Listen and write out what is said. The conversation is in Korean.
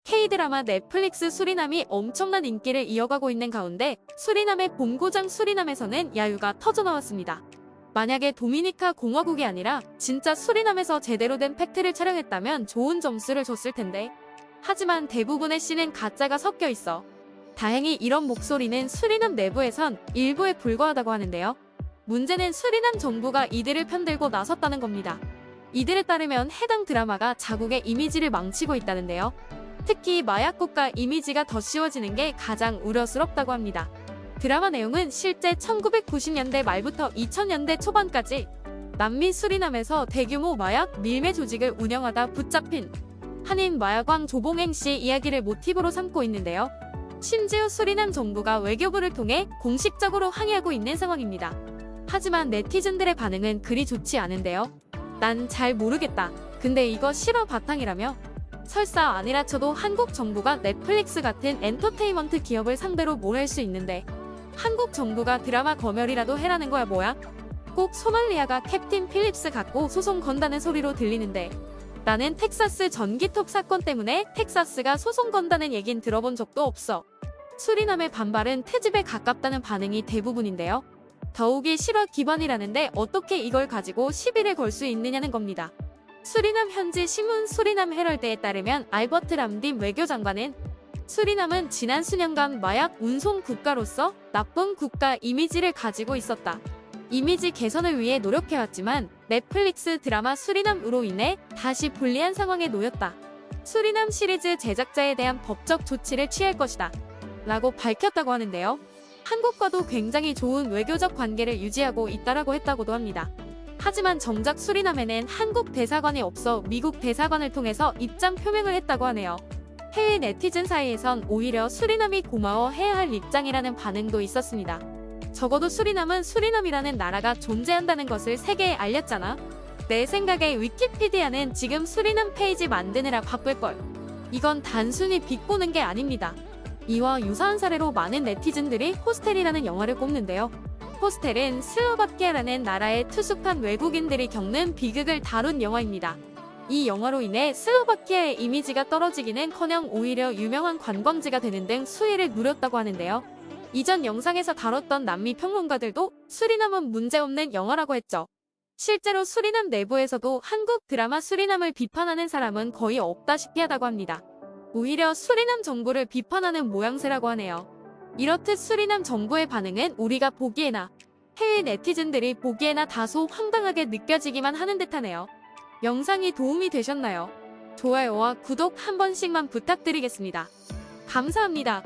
K드라마 넷플릭스 수리남이 엄청난 인기를 이어가고 있는 가운데 수리남의 본고장 수리남에서는 야유가 터져나왔습니다. 만약에 도미니카 공화국이 아니라 진짜 수리남에서 제대로 된 팩트를 촬영했다면 좋은 점수를 줬을 텐데. 하지만 대부분의 씬은 가짜가 섞여 있어. 다행히 이런 목소리는 수리남 내부에선 일부에 불과하다고 하는데요. 문제는 수리남 정부가 이들을 편들고 나섰다는 겁니다. 이들에 따르면 해당 드라마가 자국의 이미지를 망치고 있다는데요. 특히 마약 국가 이미지가 더 씌워지는 게 가장 우려스럽다고 합니다. 드라마 내용은 실제 1990년대 말부터 2000년대 초반까지 남미 수리남에서 대규모 마약 밀매 조직을 운영하다 붙잡힌 한인 마약왕 조봉행 씨 이야기를 모티브로 삼고 있는데요. 심지어 수리남 정부가 외교부를 통해 공식적으로 항의하고 있는 상황입니다. 하지만 네티즌들의 반응은 그리 좋지 않은데요. 난 잘 모르겠다. 근데 이거 실화 바탕이라며? 설사 아니라 쳐도 한국 정부가 넷플릭스 같은 엔터테인먼트 기업을 상대로 뭘 할 수 있는데 한국 정부가 드라마 검열이라도 해라는 거야 뭐야? 꼭 소말리아가 캡틴 필립스 갖고 소송 건다는 소리로 들리는데 나는 텍사스 전기톱 사건 때문에 텍사스가 소송 건다는 얘긴 들어본 적도 없어. 수리남의 반발은 트집에 가깝다는 반응이 대부분인데요. 더욱이 실화 기반이라는데 어떻게 이걸 가지고 시비를 걸 수 있느냐는 겁니다. 수리남 현지 신문 수리남 헤럴드에 따르면 알버트 람딤 외교장관은 수리남은 지난 수년간 마약 운송 국가로서 나쁜 국가 이미지를 가지고 있었다. 이미지 개선을 위해 노력해왔지만 넷플릭스 드라마 수리남으로 인해 다시 불리한 상황에 놓였다. 수리남 시리즈 제작자에 대한 법적 조치를 취할 것이다. 라고 밝혔다고 하는데요. 한국과도 굉장히 좋은 외교적 관계를 유지하고 있다라고 했다고도 합니다. 하지만 정작 수리남에는 한국 대사관이 없어 미국 대사관을 통해서 입장 표명을 했다고 하네요. 해외 네티즌 사이에선 오히려 수리남이 고마워해야 할 입장이라는 반응도 있었습니다. 적어도 수리남은 수리남이라는 나라가 존재한다는 것을 세계에 알렸잖아. 내 생각에 위키피디아는 지금 수리남 페이지 만드느라 바쁠걸. 이건 단순히 비꼬는 게 아닙니다. 이와 유사한 사례로 많은 네티즌들이 호스텔이라는 영화를 꼽는데요. 호스텔은 슬로바키아라는 나라의 투숙한 외국인들이 겪는 비극을 다룬 영화입니다. 이 영화로 인해 슬로바키아의 이미지가 떨어지기는커녕 오히려 유명한 관광지가 되는 등 수혜를 누렸다고 하는데요. 이전 영상에서 다뤘던 남미 평론가들도 수리남은 문제없는 영화라고 했죠. 실제로 수리남 내부에서도 한국 드라마 수리남을 비판하는 사람은 거의 없다시피 하다고 합니다. 오히려 수리남 정부를 비판하는 모양새라고 하네요. 이렇듯 수리남 정부의 반응은 우리가 보기에나 해외 네티즌들이 보기에나 다소 황당하게 느껴지기만 하는 듯하네요. 영상이 도움이 되셨나요? 좋아요와 구독 한 번씩만 부탁드리겠습니다. 감사합니다.